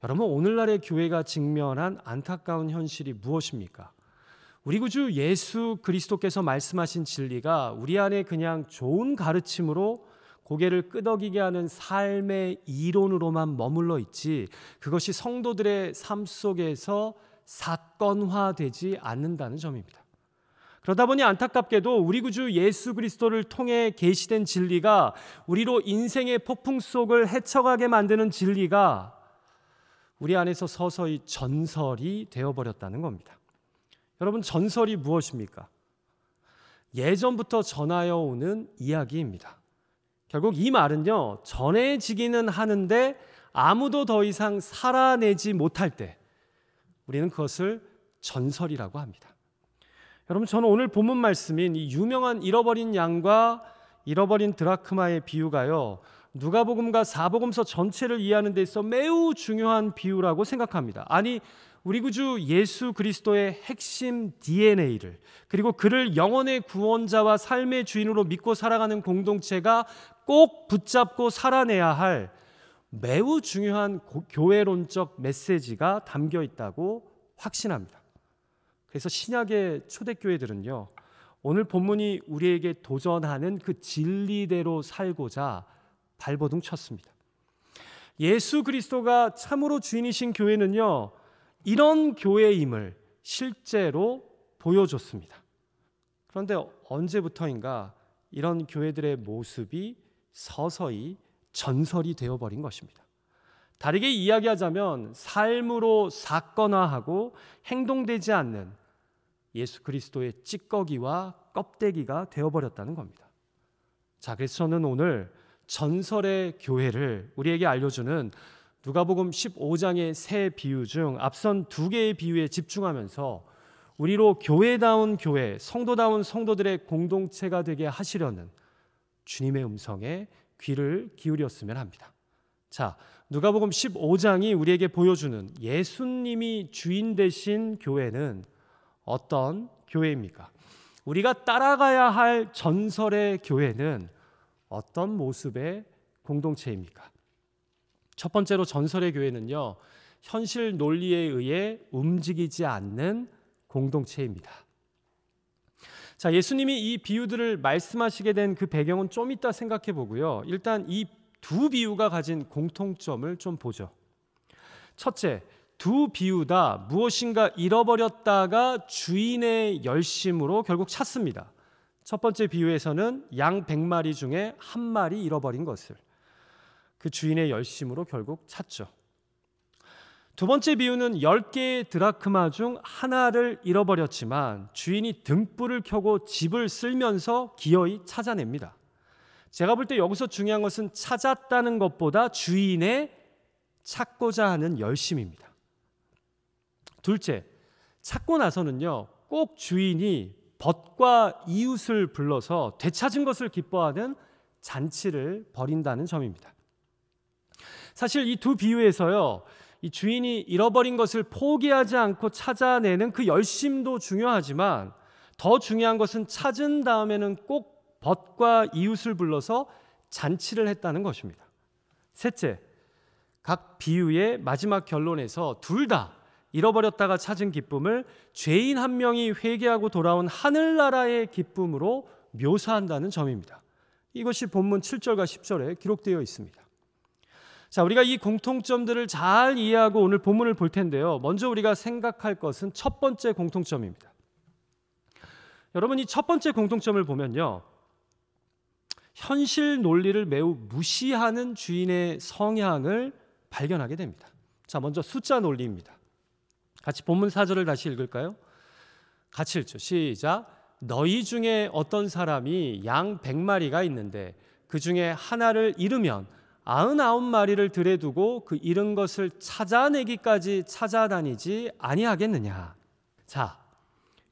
여러분, 오늘날의 교회가 직면한 안타까운 현실이 무엇입니까? 우리 구주 예수 그리스도께서 말씀하신 진리가 우리 안에 그냥 좋은 가르침으로 고개를 끄덕이게 하는 삶의 이론으로만 머물러 있지, 그것이 성도들의 삶 속에서 사건화되지 않는다는 점입니다. 그러다 보니 안타깝게도 우리 구주 예수 그리스도를 통해 계시된 진리가 우리로 인생의 폭풍 속을 헤쳐가게 만드는 진리가 우리 안에서 서서히 전설이 되어버렸다는 겁니다. 여러분, 전설이 무엇입니까? 예전부터 전하여 오는 이야기입니다. 결국 이 말은요, 전해지기는 하는데 아무도 더 이상 살아내지 못할 때 우리는 그것을 전설이라고 합니다. 여러분, 저는 오늘 본문 말씀인 이 유명한 잃어버린 양과 잃어버린 드라크마의 비유가요, 누가복음과 사복음서 전체를 이해하는 데 있어 매우 중요한 비유라고 생각합니다. 아니, 우리 구주 예수 그리스도의 핵심 DNA를, 그리고 그를 영혼의 구원자와 삶의 주인으로 믿고 살아가는 공동체가 꼭 붙잡고 살아내야 할 매우 중요한 교회론적 메시지가 담겨 있다고 확신합니다. 그래서 신약의 초대교회들은요, 오늘 본문이 우리에게 도전하는 그 진리대로 살고자 발버둥 쳤습니다. 예수 그리스도가 참으로 주인이신 교회는요, 이런 교회임을 실제로 보여줬습니다. 그런데 언제부터인가 이런 교회들의 모습이 서서히 전설이 되어버린 것입니다. 다르게 이야기하자면 삶으로 사건화하고 행동되지 않는 예수 그리스도의 찌꺼기와 껍데기가 되어버렸다는 겁니다. 자, 그래서 저는 오늘 전설의 교회를 우리에게 알려주는 누가복음 15장의 세 비유 중 앞선 두 개의 비유에 집중하면서 우리로 교회다운 교회, 성도다운 성도들의 공동체가 되게 하시려는 주님의 음성에 귀를 기울였으면 합니다. 자, 누가복음 15장이 우리에게 보여주는 예수님이 주인 되신 교회는 어떤 교회입니까? 우리가 따라가야 할 전설의 교회는 어떤 모습의 공동체입니까? 첫 번째로 전설의 교회는요, 현실 논리에 의해 움직이지 않는 공동체입니다. 자, 예수님이 이 비유들을 말씀하시게 된 그 배경은 좀 이따 생각해 보고요. 일단 이 두 비유가 가진 공통점을 좀 보죠. 첫째, 두 비유 다 무엇인가 잃어버렸다가 주인의 열심으로 결국 찾습니다. 첫 번째 비유에서는 양 100마리 중에 한 마리 잃어버린 것을 그 주인의 열심으로 결국 찾죠. 두 번째 비유는 10개의 드라크마 중 하나를 잃어버렸지만 주인이 등불을 켜고 집을 쓸면서 기어이 찾아냅니다. 제가 볼 때 여기서 중요한 것은 찾았다는 것보다 주인의 찾고자 하는 열심입니다. 둘째, 찾고 나서는요, 꼭 주인이 벗과 이웃을 불러서 되찾은 것을 기뻐하는 잔치를 벌인다는 점입니다. 사실 이 두 비유에서요, 이 주인이 잃어버린 것을 포기하지 않고 찾아내는 그 열심도 중요하지만 더 중요한 것은 찾은 다음에는 꼭 벗과 이웃을 불러서 잔치를 했다는 것입니다. 셋째, 각 비유의 마지막 결론에서 둘 다 잃어버렸다가 찾은 기쁨을 죄인 한 명이 회개하고 돌아온 하늘나라의 기쁨으로 묘사한다는 점입니다. 이것이 본문 7절과 10절에 기록되어 있습니다. 자, 우리가 이 공통점들을 잘 이해하고 오늘 본문을 볼 텐데요. 먼저 우리가 생각할 것은 첫 번째 공통점입니다. 여러분, 이 첫 번째 공통점을 보면요, 현실 논리를 매우 무시하는 주인의 성향을 발견하게 됩니다. 자, 먼저 숫자 논리입니다. 같이 본문 4절을 다시 읽을까요? 같이 읽죠. 시작. 너희 중에 어떤 사람이 양 100마리가 있는데 그 중에 하나를 잃으면 99마리를 들에 두고 그 잃은 것을 찾아내기까지 찾아다니지 아니하겠느냐. 자,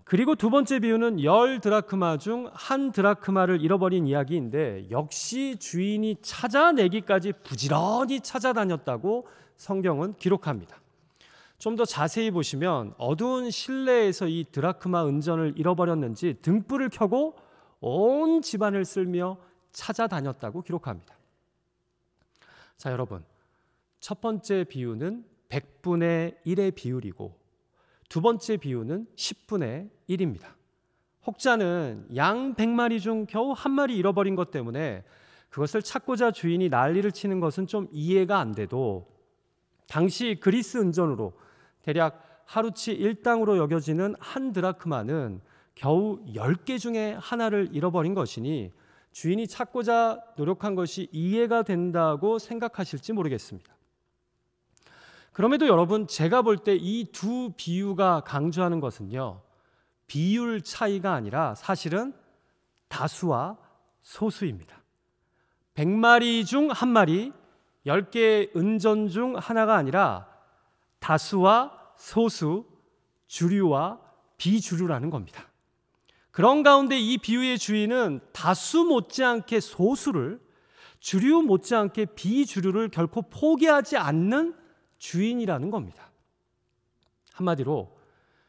그리고 두 번째 비유는 10드라크마 중 1드라크마를 잃어버린 이야기인데 역시 주인이 찾아내기까지 부지런히 찾아다녔다고 성경은 기록합니다. 좀 더 자세히 보시면 어두운 실내에서 이 드라크마 은전을 잃어버렸는지 등불을 켜고 온 집안을 쓸며 찾아다녔다고 기록합니다. 자, 여러분, 첫 번째 비유는 100분의 1의 비율이고 두 번째 비유는 10분의 1입니다. 혹자는 양 100마리 중 겨우 한 마리 잃어버린 것 때문에 그것을 찾고자 주인이 난리를 치는 것은 좀 이해가 안 돼도 당시 그리스 은전으로 대략 하루치 1당으로 여겨지는 한 드라크마는 겨우 10개 중에 하나를 잃어버린 것이니 주인이 찾고자 노력한 것이 이해가 된다고 생각하실지 모르겠습니다. 그럼에도 여러분, 제가 볼 때 이 두 비유가 강조하는 것은요, 비율 차이가 아니라 사실은 다수와 소수입니다. 100마리 중 한 마리, 10개의 은전 중 하나가 아니라 다수와 소수, 주류와 비주류라는 겁니다. 그런 가운데 이 비유의 주인은 다수 못지않게 소수를, 주류 못지않게 비주류를 결코 포기하지 않는 주인이라는 겁니다. 한마디로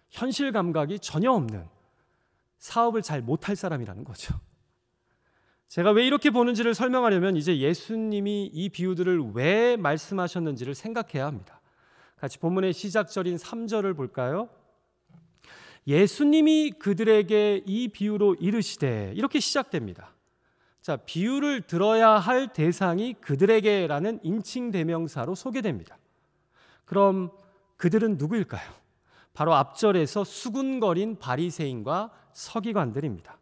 현실 감각이 전혀 없는, 사업을 잘 못할 사람이라는 거죠. 제가 왜 이렇게 보는지를 설명하려면 이제 예수님이 이 비유들을 왜 말씀하셨는지를 생각해야 합니다. 같이 본문의 시작절인 3절을 볼까요? 예수님이 그들에게 이 비유로 이르시되, 이렇게 시작됩니다. 자, 비유를 들어야 할 대상이 그들에게라는 인칭 대명사로 소개됩니다. 그럼 그들은 누구일까요? 바로 앞절에서 수군거린 바리새인과 서기관들입니다.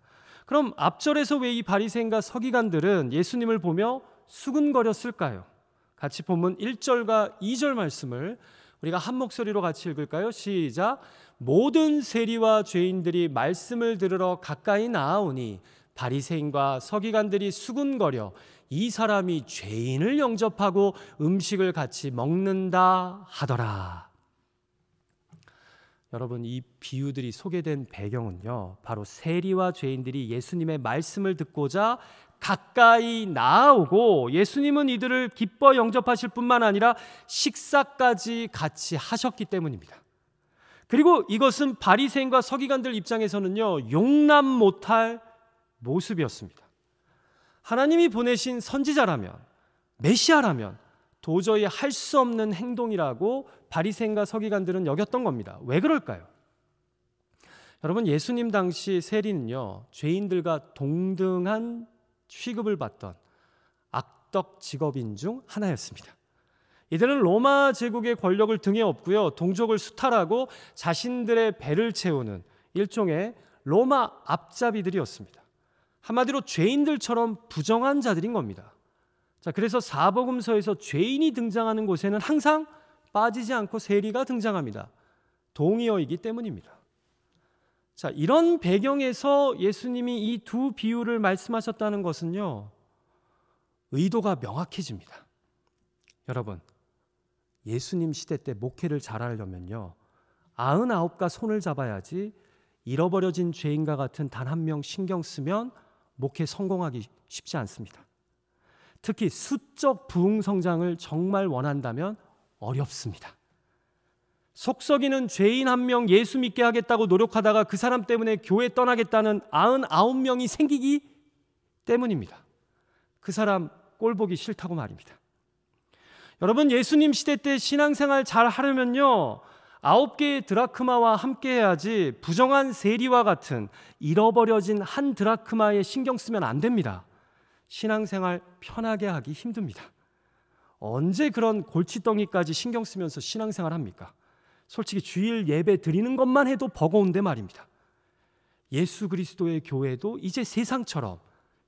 그럼 앞절에서 왜 이 바리새인과 서기관들은 예수님을 보며 수군거렸을까요? 같이 본문 1절과 2절 말씀을 우리가 한 목소리로 같이 읽을까요? 시작. 모든 세리와 죄인들이 말씀을 들으러 가까이 나아오니 바리새인과 서기관들이 수군거려 이 사람이 죄인을 영접하고 음식을 같이 먹는다 하더라. 여러분, 이 비유들이 소개된 배경은요, 바로 세리와 죄인들이 예수님의 말씀을 듣고자 가까이 나아오고 예수님은 이들을 기뻐 영접하실 뿐만 아니라 식사까지 같이 하셨기 때문입니다. 그리고 이것은 바리새인과 서기관들 입장에서는요, 용납 못할 모습이었습니다. 하나님이 보내신 선지자라면, 메시아라면 도저히 할 수 없는 행동이라고 바리새인과 서기관들은 여겼던 겁니다. 왜 그럴까요? 여러분, 예수님 당시 세리는요, 죄인들과 동등한 취급을 받던 악덕 직업인 중 하나였습니다. 이들은 로마 제국의 권력을 등에 업고요, 동족을 수탈하고 자신들의 배를 채우는 일종의 로마 앞잡이들이었습니다. 한마디로 죄인들처럼 부정한 자들인 겁니다. 자, 그래서 사복음서에서 죄인이 등장하는 곳에는 항상 빠지지 않고 세리가 등장합니다. 동의어이기 때문입니다. 자, 이런 배경에서 예수님이 이 두 비유를 말씀하셨다는 것은요, 의도가 명확해집니다. 여러분, 예수님 시대 때 목회를 잘하려면요, 99가 손을 잡아야지 잃어버려진 죄인과 같은 단 한 명 신경 쓰면 목회 성공하기 쉽지 않습니다. 특히 수적 부흥 성장을 정말 원한다면 어렵습니다. 속썩이는 죄인 한 명 예수 믿게 하겠다고 노력하다가 그 사람 때문에 교회 떠나겠다는 99명이 생기기 때문입니다. 그 사람 꼴 보기 싫다고 말입니다. 여러분, 예수님 시대 때 신앙생활 잘 하려면요, 9개의 드라크마와 함께 해야지 부정한 세리와 같은 잃어버려진 한 드라크마에 신경 쓰면 안 됩니다. 신앙생활 편하게 하기 힘듭니다. 언제 그런 골칫덩이까지 신경 쓰면서 신앙생활 합니까? 솔직히 주일 예배 드리는 것만 해도 버거운데 말입니다. 예수 그리스도의 교회도 이제 세상처럼,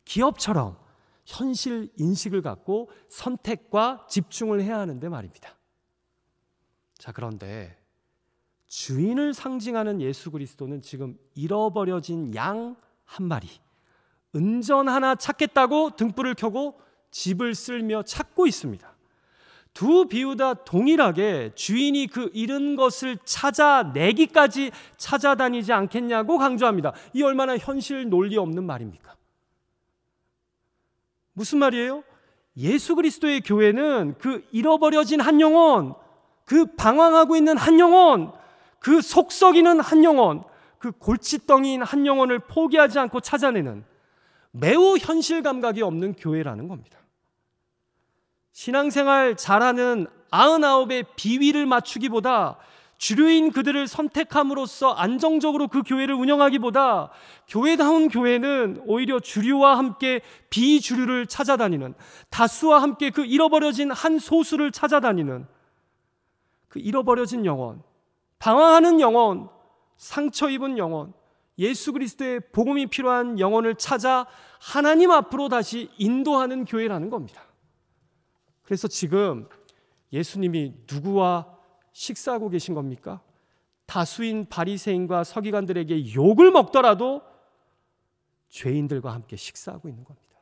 기업처럼 현실 인식을 갖고 선택과 집중을 해야 하는데 말입니다. 자, 그런데 주인을 상징하는 예수 그리스도는 지금 잃어버려진 양 한 마리, 은전 하나 찾겠다고 등불을 켜고 집을 쓸며 찾고 있습니다. 두 비유 다 동일하게 주인이 그 잃은 것을 찾아내기까지 찾아다니지 않겠냐고 강조합니다. 이 얼마나 현실 논리 없는 말입니까? 무슨 말이에요? 예수 그리스도의 교회는 그 잃어버려진 한 영혼, 그 방황하고 있는 한 영혼, 그 속썩이는 한 영혼, 그 골칫덩이인 한 영혼을 포기하지 않고 찾아내는 매우 현실 감각이 없는 교회라는 겁니다. 신앙생활 잘하는 99의 비위를 맞추기보다 주류인 그들을 선택함으로써 안정적으로 그 교회를 운영하기보다 교회다운 교회는 오히려 주류와 함께 비주류를 찾아다니는, 다수와 함께 그 잃어버려진 한 소수를 찾아다니는 그 잃어버려진 영혼, 방황하는 영혼, 상처 입은 영혼, 예수 그리스도의 복음이 필요한 영혼을 찾아 하나님 앞으로 다시 인도하는 교회라는 겁니다. 그래서 지금 예수님이 누구와 식사하고 계신 겁니까? 다수인 바리새인과 서기관들에게 욕을 먹더라도 죄인들과 함께 식사하고 있는 겁니다.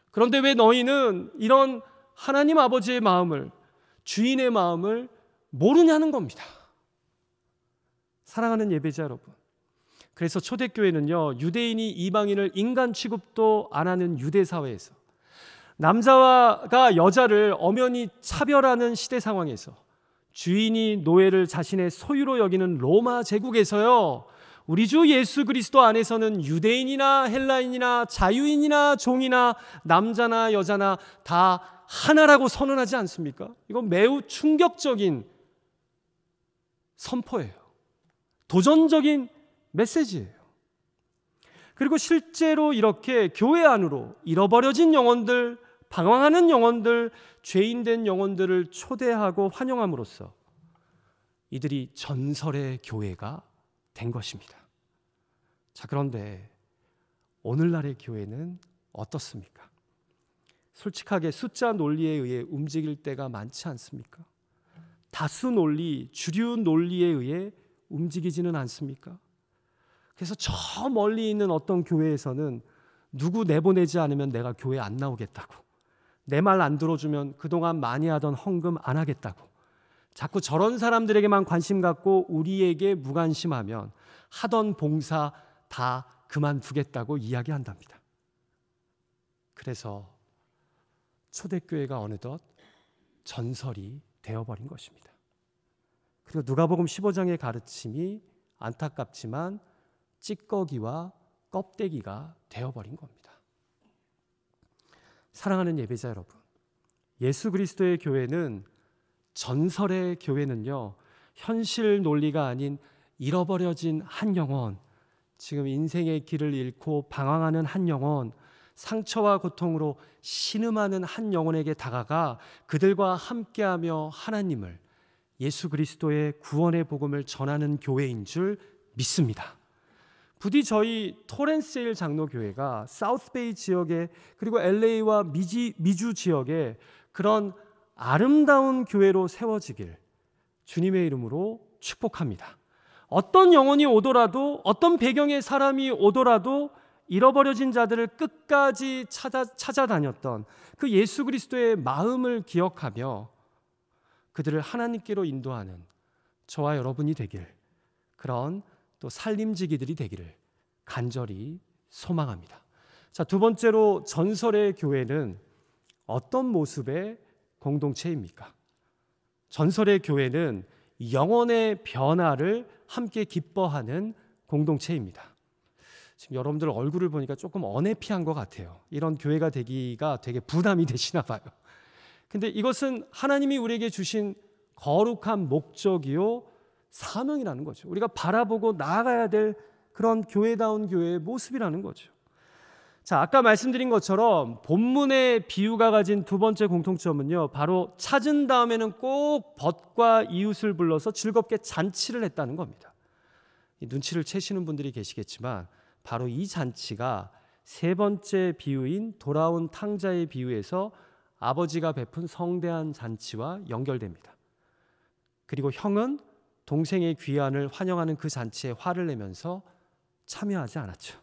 그런데 왜 너희는 이런 하나님 아버지의 마음을, 주인의 마음을 모르냐는 겁니다. 사랑하는 예배자 여러분, 그래서 초대교회는요, 유대인이 이방인을 인간 취급도 안 하는 유대 사회에서, 남자가 여자를 엄연히 차별하는 시대 상황에서, 주인이 노예를 자신의 소유로 여기는 로마 제국에서요, 우리 주 예수 그리스도 안에서는 유대인이나 헬라인이나 자유인이나 종이나 남자나 여자나 다 하나라고 선언하지 않습니까? 이건 매우 충격적인 선포예요. 도전적인 메시지예요. 그리고 실제로 이렇게 교회 안으로 잃어버려진 영혼들, 방황하는 영혼들, 죄인된 영혼들을 초대하고 환영함으로써 이들이 전설의 교회가 된 것입니다. 자, 그런데 오늘날의 교회는 어떻습니까? 솔직하게 숫자 논리에 의해 움직일 때가 많지 않습니까? 다수 논리, 주류 논리에 의해 움직이지는 않습니까? 그래서 저 멀리 있는 어떤 교회에서는 누구 내보내지 않으면 내가 교회 안 나오겠다고, 내 말 안 들어주면 그동안 많이 하던 헌금 안 하겠다고, 자꾸 저런 사람들에게만 관심 갖고 우리에게 무관심하면 하던 봉사 다 그만두겠다고 이야기한답니다. 그래서 초대교회가 어느덧 전설이 되어버린 것입니다. 그리고 누가복음 15장의 가르침이 안타깝지만 찌꺼기와 껍데기가 되어버린 겁니다. 사랑하는 예배자 여러분, 예수 그리스도의 교회는, 전설의 교회는요, 현실 논리가 아닌 잃어버려진 한 영혼, 지금 인생의 길을 잃고 방황하는 한 영혼, 상처와 고통으로 신음하는 한 영혼에게 다가가 그들과 함께하며 하나님을, 예수 그리스도의 구원의 복음을 전하는 교회인 줄 믿습니다. 부디 저희 토렌스일 장로교회가 사우스베이 지역에, 그리고 LA와 미주 지역에 그런 아름다운 교회로 세워지길 주님의 이름으로 축복합니다. 어떤 영혼이 오더라도, 어떤 배경의 사람이 오더라도 잃어버려진 자들을 끝까지 찾아다녔던 그 예수 그리스도의 마음을 기억하며 그들을 하나님께로 인도하는 저와 여러분이 되길, 그런 또 살림지기들이 되기를 간절히 소망합니다. 자, 두 번째로 전설의 교회는 어떤 모습의 공동체입니까? 전설의 교회는 영혼의 변화를 함께 기뻐하는 공동체입니다. 지금 여러분들 얼굴을 보니까 조금 언해피한 것 같아요. 이런 교회가 되기가 되게 부담이 되시나 봐요. 근데 이것은 하나님이 우리에게 주신 거룩한 목적이요 사명이라는 거죠. 우리가 바라보고 나아가야 될 그런 교회다운 교회의 모습이라는 거죠. 자, 아까 말씀드린 것처럼 본문의 비유가 가진 두 번째 공통점은요, 바로 찾은 다음에는 꼭 벗과 이웃을 불러서 즐겁게 잔치를 했다는 겁니다. 눈치를 채시는 분들이 계시겠지만 바로 이 잔치가 세 번째 비유인 돌아온 탕자의 비유에서 아버지가 베푼 성대한 잔치와 연결됩니다. 그리고 형은 동생의 귀환을 환영하는 그 잔치에 화를 내면서 참여하지 않았죠.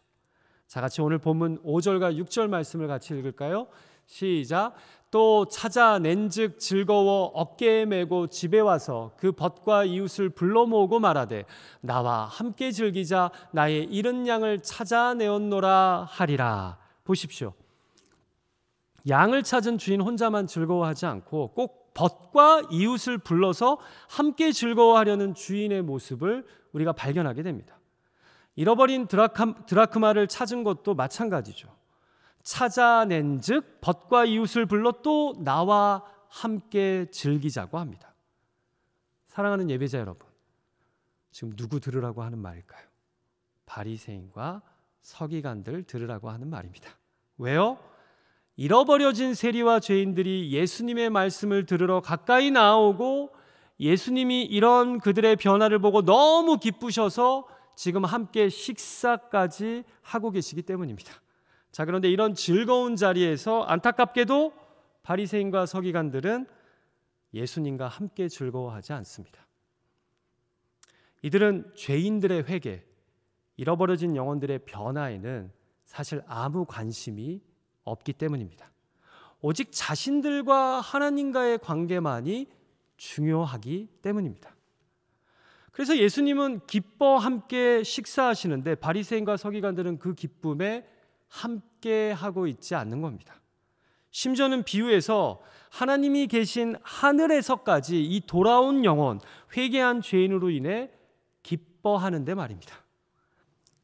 자, 같이 오늘 본문 5절과 6절 말씀을 같이 읽을까요? 시작. 또 찾아낸즉 즐거워 어깨에 메고 집에 와서 그 벗과 이웃을 불러 모으고 말하되 나와 함께 즐기자, 나의 잃은 양을 찾아내었노라 하리라. 보십시오. 양을 찾은 주인 혼자만 즐거워하지 않고 꼭 벗과 이웃을 불러서 함께 즐거워하려는 주인의 모습을 우리가 발견하게 됩니다. 잃어버린 드라크마를 찾은 것도 마찬가지죠. 찾아낸즉 벗과 이웃을 불러 또 나와 함께 즐기자고 합니다. 사랑하는 예배자 여러분, 지금 누구 들으라고 하는 말일까요? 바리새인과 서기관들 들으라고 하는 말입니다. 왜요? 잃어버려진 세리와 죄인들이 예수님의 말씀을 들으러 가까이 나오고 예수님이 이런 그들의 변화를 보고 너무 기쁘셔서 지금 함께 식사까지 하고 계시기 때문입니다. 자, 그런데 이런 즐거운 자리에서 안타깝게도 바리새인과 서기관들은 예수님과 함께 즐거워하지 않습니다. 이들은 죄인들의 회개, 잃어버려진 영혼들의 변화에는 사실 아무 관심이 없기 때문입니다. 오직 자신들과 하나님과의 관계만이 중요하기 때문입니다. 그래서 예수님은 기뻐 함께 식사하시는데 바리새인과 서기관들은 그 기쁨에 함께 하고 있지 않는 겁니다. 심지어는 비유에서 하나님이 계신 하늘에서까지 이 돌아온 영혼, 회개한 죄인으로 인해 기뻐하는데 말입니다.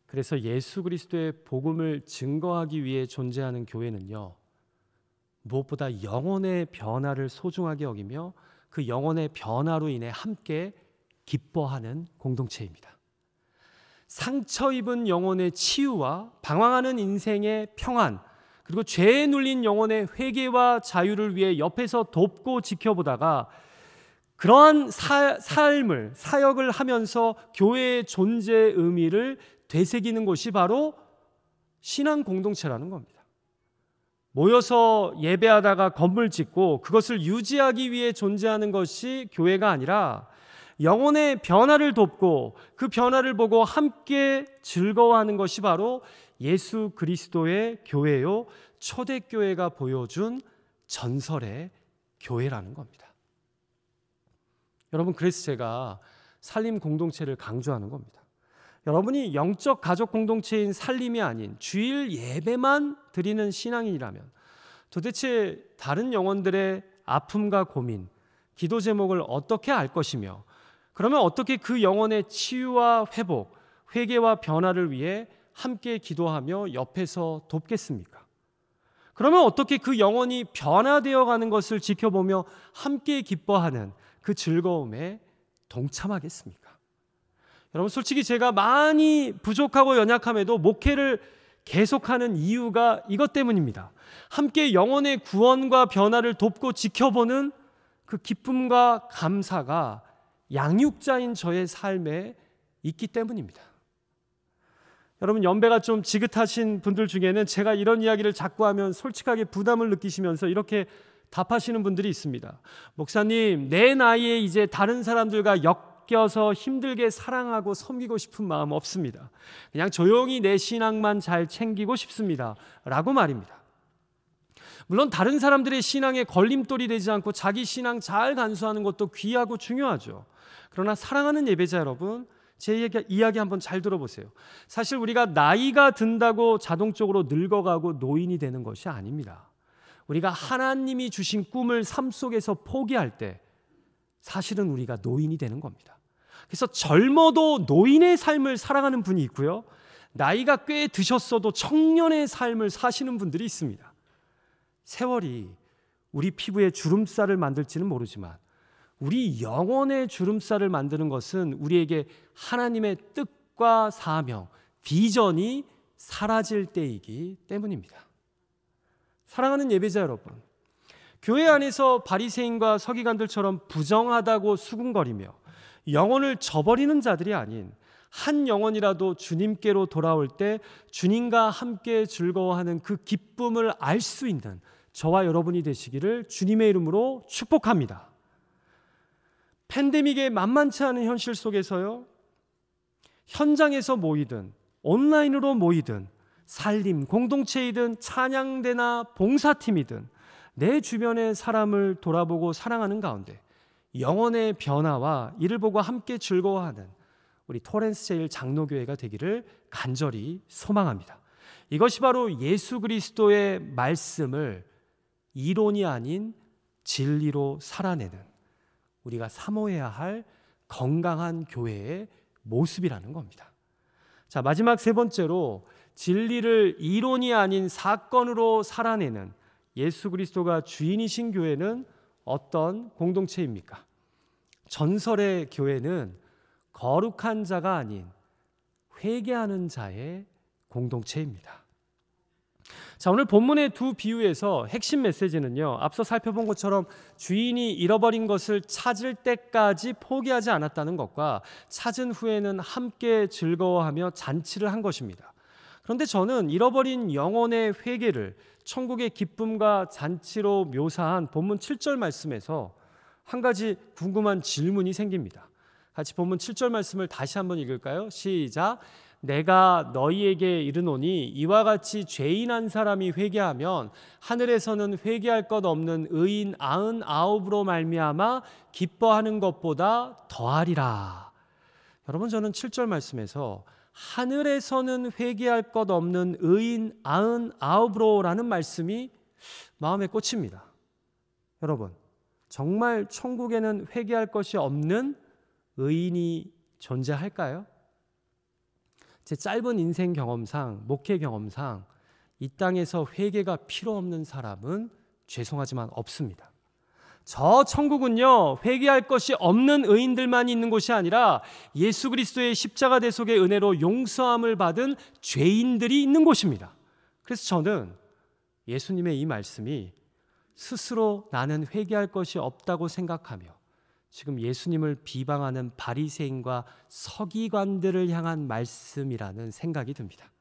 그래서 예수 그리스도의 복음을 증거하기 위해 존재하는 교회는요, 무엇보다 영혼의 변화를 소중하게 여기며 그 영혼의 변화로 인해 함께 기뻐하는 공동체입니다. 상처 입은 영혼의 치유와 방황하는 인생의 평안, 그리고 죄에 눌린 영혼의 회개와 자유를 위해 옆에서 돕고 지켜보다가 그러한 삶을, 사역을 하면서 교회의 존재의 의미를 되새기는 것이 바로 신앙 공동체라는 겁니다. 모여서 예배하다가 건물 짓고 그것을 유지하기 위해 존재하는 것이 교회가 아니라 영혼의 변화를 돕고 그 변화를 보고 함께 즐거워하는 것이 바로 예수 그리스도의 교회요, 초대교회가 보여준 전설의 교회라는 겁니다. 여러분, 그래서 제가 살림 공동체를 강조하는 겁니다. 여러분이 영적 가족 공동체인 살림이 아닌 주일 예배만 드리는 신앙인이라면 도대체 다른 영혼들의 아픔과 고민, 기도 제목을 어떻게 알 것이며, 그러면 어떻게 그 영혼의 치유와 회복, 회개와 변화를 위해 함께 기도하며 옆에서 돕겠습니까? 그러면 어떻게 그 영혼이 변화되어 가는 것을 지켜보며 함께 기뻐하는 그 즐거움에 동참하겠습니까? 여러분, 솔직히 제가 많이 부족하고 연약함에도 목회를 계속하는 이유가 이것 때문입니다. 함께 영혼의 구원과 변화를 돕고 지켜보는 그 기쁨과 감사가 양육자인 저의 삶에 있기 때문입니다. 여러분, 연배가 좀 지긋하신 분들 중에는 제가 이런 이야기를 자꾸 하면 솔직하게 부담을 느끼시면서 이렇게 답하시는 분들이 있습니다. 목사님, 내 나이에 이제 다른 사람들과 엮여서 힘들게 사랑하고 섬기고 싶은 마음 없습니다. 그냥 조용히 내 신앙만 잘 챙기고 싶습니다. 라고 말입니다. 물론 다른 사람들의 신앙에 걸림돌이 되지 않고 자기 신앙 잘 간수하는 것도 귀하고 중요하죠. 그러나 사랑하는 예배자 여러분, 제 이야기 한번 잘 들어보세요. 사실 우리가 나이가 든다고 자동적으로 늙어가고 노인이 되는 것이 아닙니다. 우리가 하나님이 주신 꿈을 삶 속에서 포기할 때 사실은 우리가 노인이 되는 겁니다. 그래서 젊어도 노인의 삶을 살아가는 분이 있고요, 나이가 꽤 드셨어도 청년의 삶을 사시는 분들이 있습니다. 세월이 우리 피부에 주름살을 만들지는 모르지만 우리 영혼의 주름살을 만드는 것은 우리에게 하나님의 뜻과 사명, 비전이 사라질 때이기 때문입니다. 사랑하는 예배자 여러분, 교회 안에서 바리새인과 서기관들처럼 부정하다고 수군거리며 영혼을 저버리는 자들이 아닌 한 영혼이라도 주님께로 돌아올 때 주님과 함께 즐거워하는 그 기쁨을 알 수 있는 저와 여러분이 되시기를 주님의 이름으로 축복합니다. 팬데믹의 만만치 않은 현실 속에서요, 현장에서 모이든 온라인으로 모이든 살림 공동체이든 찬양대나 봉사팀이든 내 주변의 사람을 돌아보고 사랑하는 가운데 영혼의 변화와 이를 보고 함께 즐거워하는 우리 토렌스 제일 장로교회가 되기를 간절히 소망합니다. 이것이 바로 예수 그리스도의 말씀을 이론이 아닌 진리로 살아내는 우리가 사모해야 할 건강한 교회의 모습이라는 겁니다. 자, 마지막 세 번째로 진리를 이론이 아닌 사건으로 살아내는 예수 그리스도가 주인이신 교회는 어떤 공동체입니까? 전설의 교회는 거룩한 자가 아닌 회개하는 자의 공동체입니다. 자, 오늘 본문의 두 비유에서 핵심 메시지는요, 앞서 살펴본 것처럼 주인이 잃어버린 것을 찾을 때까지 포기하지 않았다는 것과 찾은 후에는 함께 즐거워하며 잔치를 한 것입니다. 그런데 저는 잃어버린 영혼의 회개를 천국의 기쁨과 잔치로 묘사한 본문 7절 말씀에서 한 가지 궁금한 질문이 생깁니다. 같이 본문 7절 말씀을 다시 한번 읽을까요? 시작. 내가 너희에게 이르노니 이와 같이 죄인 한 사람이 회개하면 하늘에서는 회개할 것 없는 의인 99으로 말미암아 기뻐하는 것보다 더하리라. 여러분, 저는 7절 말씀에서 하늘에서는 회개할 것 없는 의인 99으로라는 말씀이 마음에 꽂힙니다. 여러분, 정말 천국에는 회개할 것이 없는 의인이 존재할까요? 제 짧은 인생 경험상, 목회 경험상 이 땅에서 회개가 필요 없는 사람은 죄송하지만 없습니다. 저 천국은요, 회개할 것이 없는 의인들만 있는 곳이 아니라 예수 그리스도의 십자가 대속의 은혜로 용서함을 받은 죄인들이 있는 곳입니다. 그래서 저는 예수님의 이 말씀이 스스로 나는 회개할 것이 없다고 생각하며 지금 예수님을 비방하는 바리새인과 서기관들을 향한 말씀이라는 생각이 듭니다.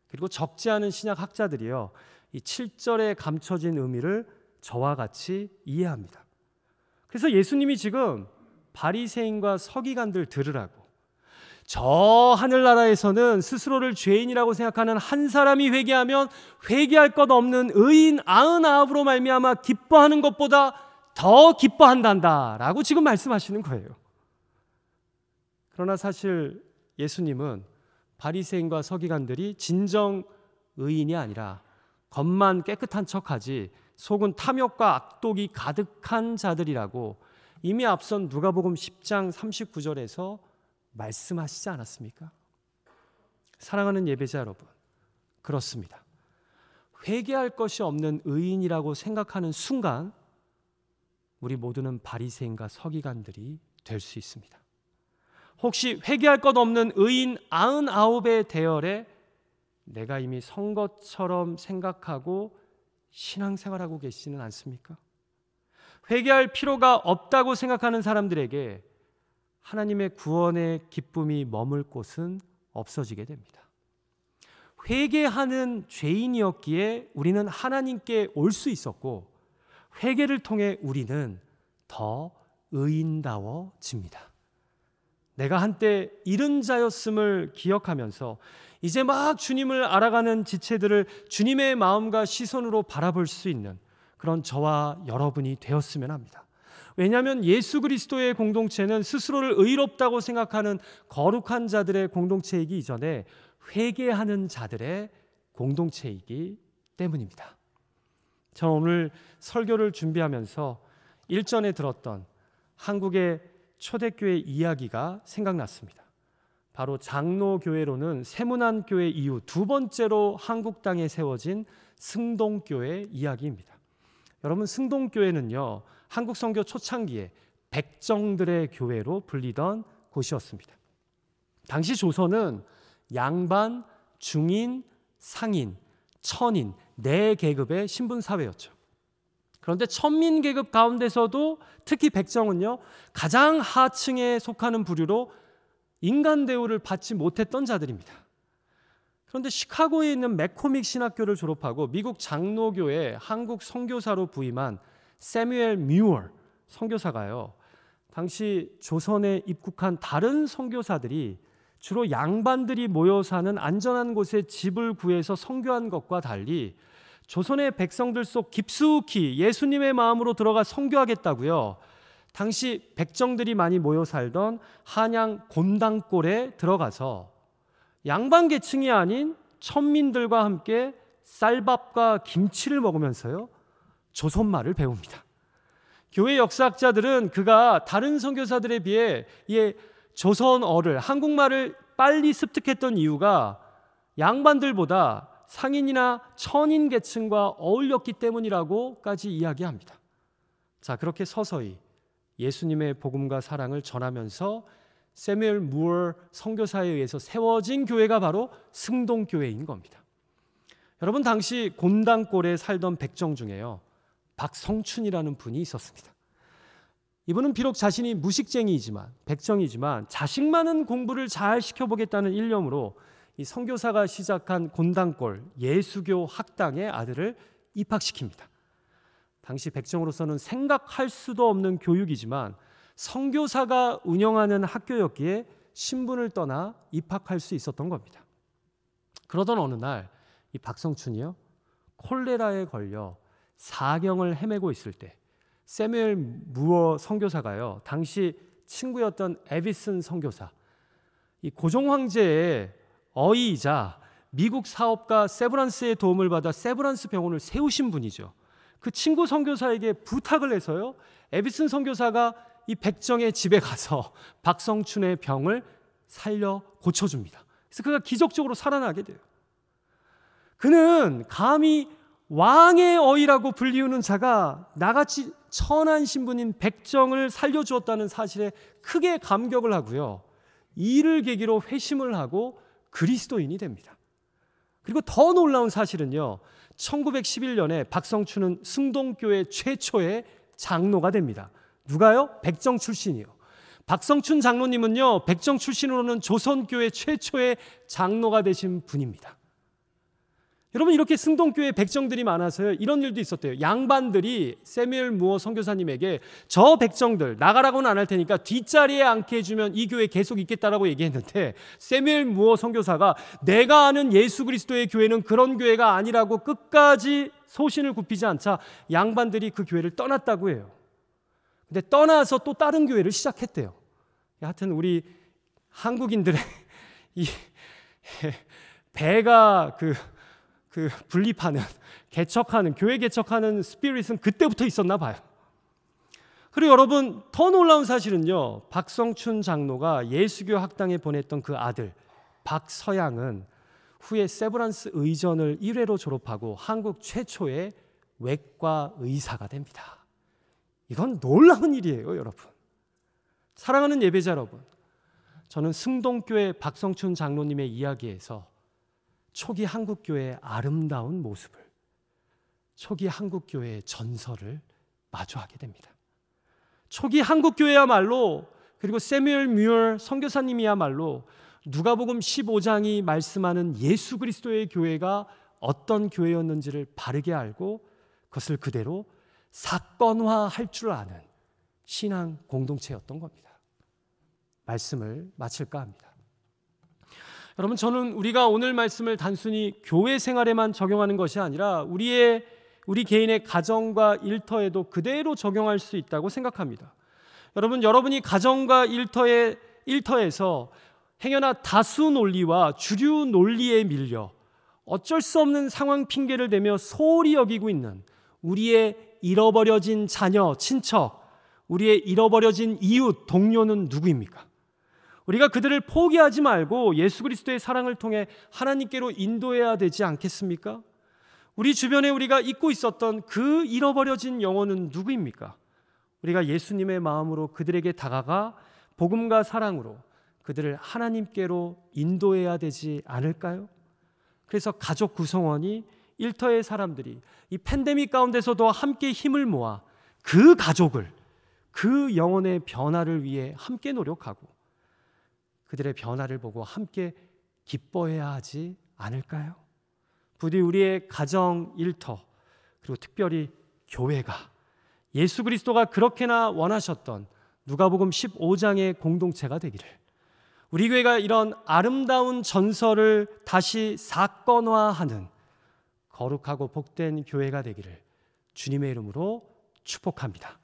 그리고 적지 않은 신약 학자들이요, 이 7절에 감춰진 의미를 저와 같이 이해합니다. 그래서 예수님이 지금 바리새인과 서기관들 들으라고, 저 하늘나라에서는 스스로를 죄인이라고 생각하는 한 사람이 회개하면 회개할 것 없는 의인 99으로 말미암아 기뻐하는 것보다 더 기뻐한단다 라고 지금 말씀하시는 거예요. 그러나 사실 예수님은 바리새인과 서기관들이 진정 의인이 아니라 겉만 깨끗한 척하지 속은 탐욕과 악독이 가득한 자들이라고 이미 앞선 누가복음 10장 39절에서 말씀하시지 않았습니까? 사랑하는 예배자 여러분, 그렇습니다. 회개할 것이 없는 의인이라고 생각하는 순간 우리 모두는 바리새인과 서기관들이 될 수 있습니다. 혹시 회개할 것 없는 의인 99의 대열에 내가 이미 선 것처럼 생각하고 신앙생활하고 계시지는 않습니까? 회개할 필요가 없다고 생각하는 사람들에게 하나님의 구원의 기쁨이 머물 곳은 없어지게 됩니다. 회개하는 죄인이었기에 우리는 하나님께 올 수 있었고 회개를 통해 우리는 더 의인다워집니다. 내가 한때 잃은 자였음을 기억하면서 이제 막 주님을 알아가는 지체들을 주님의 마음과 시선으로 바라볼 수 있는 그런 저와 여러분이 되었으면 합니다. 왜냐하면 예수 그리스도의 공동체는 스스로를 의롭다고 생각하는 거룩한 자들의 공동체이기 이전에 회개하는 자들의 공동체이기 때문입니다. 저는 오늘 설교를 준비하면서 일전에 들었던 한국의 초대교회 이야기가 생각났습니다. 바로 장로교회로는 세문안교회 이후 두 번째로 한국 땅에 세워진 승동교회 이야기입니다. 여러분, 승동교회는요, 한국 선교 초창기에 백정들의 교회로 불리던 곳이었습니다. 당시 조선은 양반, 중인, 상인, 천인 네 계급의 신분사회였죠. 그런데 천민 계급 가운데서도 특히 백정은요, 가장 하층에 속하는 부류로 인간 대우를 받지 못했던 자들입니다. 그런데 시카고에 있는 맥코믹 신학교를 졸업하고 미국 장로교회 한국 선교사로 부임한 세뮤엘 뮤어 선교사가요, 당시 조선에 입국한 다른 선교사들이 주로 양반들이 모여 사는 안전한 곳에 집을 구해서 선교한 것과 달리 조선의 백성들 속 깊숙이 예수님의 마음으로 들어가 선교하겠다고요, 당시 백정들이 많이 모여 살던 한양 곤당골에 들어가서 양반 계층이 아닌 천민들과 함께 쌀밥과 김치를 먹으면서요, 조선말을 배웁니다. 교회 역사학자들은 그가 다른 선교사들에 비해 조선어를, 한국말을 빨리 습득했던 이유가 양반들보다 상인이나 천인 계층과 어울렸기 때문이라고까지 이야기합니다. 자, 그렇게 서서히 예수님의 복음과 사랑을 전하면서 세뮤엘 무어 선교사에 의해서 세워진 교회가 바로 승동교회인 겁니다. 여러분, 당시 곤당골에 살던 백정 중에요, 박성춘이라는 분이 있었습니다. 이분은 비록 자신이 무식쟁이이지만, 백정이지만 자식 많은 공부를 잘 시켜보겠다는 일념으로 이 선교사가 시작한 곤당골 예수교 학당에 아들을 입학시킵니다. 당시 백정으로서는 생각할 수도 없는 교육이지만 선교사가 운영하는 학교였기에 신분을 떠나 입학할 수 있었던 겁니다. 그러던 어느 날 이 박성춘이요, 콜레라에 걸려 사경을 헤매고 있을 때 세뮤엘 무어 선교사가요, 당시 친구였던 에비슨 선교사, 이 고종 황제의 어이이자 미국 사업가 세브란스의 도움을 받아 세브란스 병원을 세우신 분이죠. 그 친구 선교사에게 부탁을 해서요, 에비슨 선교사가 이 백정의 집에 가서 박성춘의 병을 살려 고쳐줍니다. 그래서 그가 기적적으로 살아나게 돼요. 그는 감히 왕의 어이라고 불리우는 자가 나같이 천한 신분인 백정을 살려주었다는 사실에 크게 감격을 하고요, 이를 계기로 회심을 하고 그리스도인이 됩니다. 그리고 더 놀라운 사실은요, 1911년에 박성춘은 승동교회 최초의 장로가 됩니다. 누가요? 백정 출신이요. 박성춘 장로님은요, 백정 출신으로는 조선교회 최초의 장로가 되신 분입니다. 여러분, 이렇게 승동교회 백정들이 많아서요, 이런 일도 있었대요. 양반들이 세뮤엘 무어 선교사님에게 저 백정들 나가라고는 안 할 테니까 뒷자리에 앉게 해주면 이 교회 계속 있겠다라고 얘기했는데, 세뮤엘 무어 선교사가 내가 아는 예수 그리스도의 교회는 그런 교회가 아니라고 끝까지 소신을 굽히지 않자 양반들이 그 교회를 떠났다고 해요. 근데 떠나서 또 다른 교회를 시작했대요. 하여튼 우리 한국인들의 이 배가 그 분립하는, 개척하는, 교회 개척하는 스피릿은 그때부터 있었나 봐요. 그리고 여러분, 더 놀라운 사실은요, 박성춘 장로가 예수교 학당에 보냈던 그 아들 박서양은 후에 세브란스 의전을 1회로 졸업하고 한국 최초의 외과 의사가 됩니다. 이건 놀라운 일이에요, 여러분. 사랑하는 예배자 여러분, 저는 승동교회 박성춘 장로님의 이야기에서 초기 한국교회의 아름다운 모습을, 초기 한국교회의 전설을 마주하게 됩니다. 초기 한국교회야말로, 그리고 세뮤엘 무어 선교사님이야말로 누가복음 15장이 말씀하는 예수 그리스도의 교회가 어떤 교회였는지를 바르게 알고 그것을 그대로 사건화할 줄 아는 신앙 공동체였던 겁니다. 말씀을 마칠까 합니다. 여러분, 저는 우리가 오늘 말씀을 단순히 교회 생활에만 적용하는 것이 아니라 우리 개인의 가정과 일터에도 그대로 적용할 수 있다고 생각합니다. 여러분이 가정과 일터에서 행여나 다수 논리와 주류 논리에 밀려 어쩔 수 없는 상황 핑계를 대며 소홀히 여기고 있는 우리의 잃어버려진 자녀, 친척, 우리의 잃어버려진 이웃, 동료는 누구입니까? 우리가 그들을 포기하지 말고 예수 그리스도의 사랑을 통해 하나님께로 인도해야 되지 않겠습니까? 우리 주변에 우리가 잊고 있었던 그 잃어버려진 영혼은 누구입니까? 우리가 예수님의 마음으로 그들에게 다가가 복음과 사랑으로 그들을 하나님께로 인도해야 되지 않을까요? 그래서 가족 구성원이, 일터의 사람들이 이 팬데믹 가운데서도 함께 힘을 모아 그 가족을, 그 영혼의 변화를 위해 함께 노력하고 그들의 변화를 보고 함께 기뻐해야 하지 않을까요? 부디 우리의 가정, 일터, 그리고 특별히 교회가 예수 그리스도가 그렇게나 원하셨던 누가복음 15장의 공동체가 되기를, 우리 교회가 이런 아름다운 전설을 다시 사건화하는 거룩하고 복된 교회가 되기를 주님의 이름으로 축복합니다.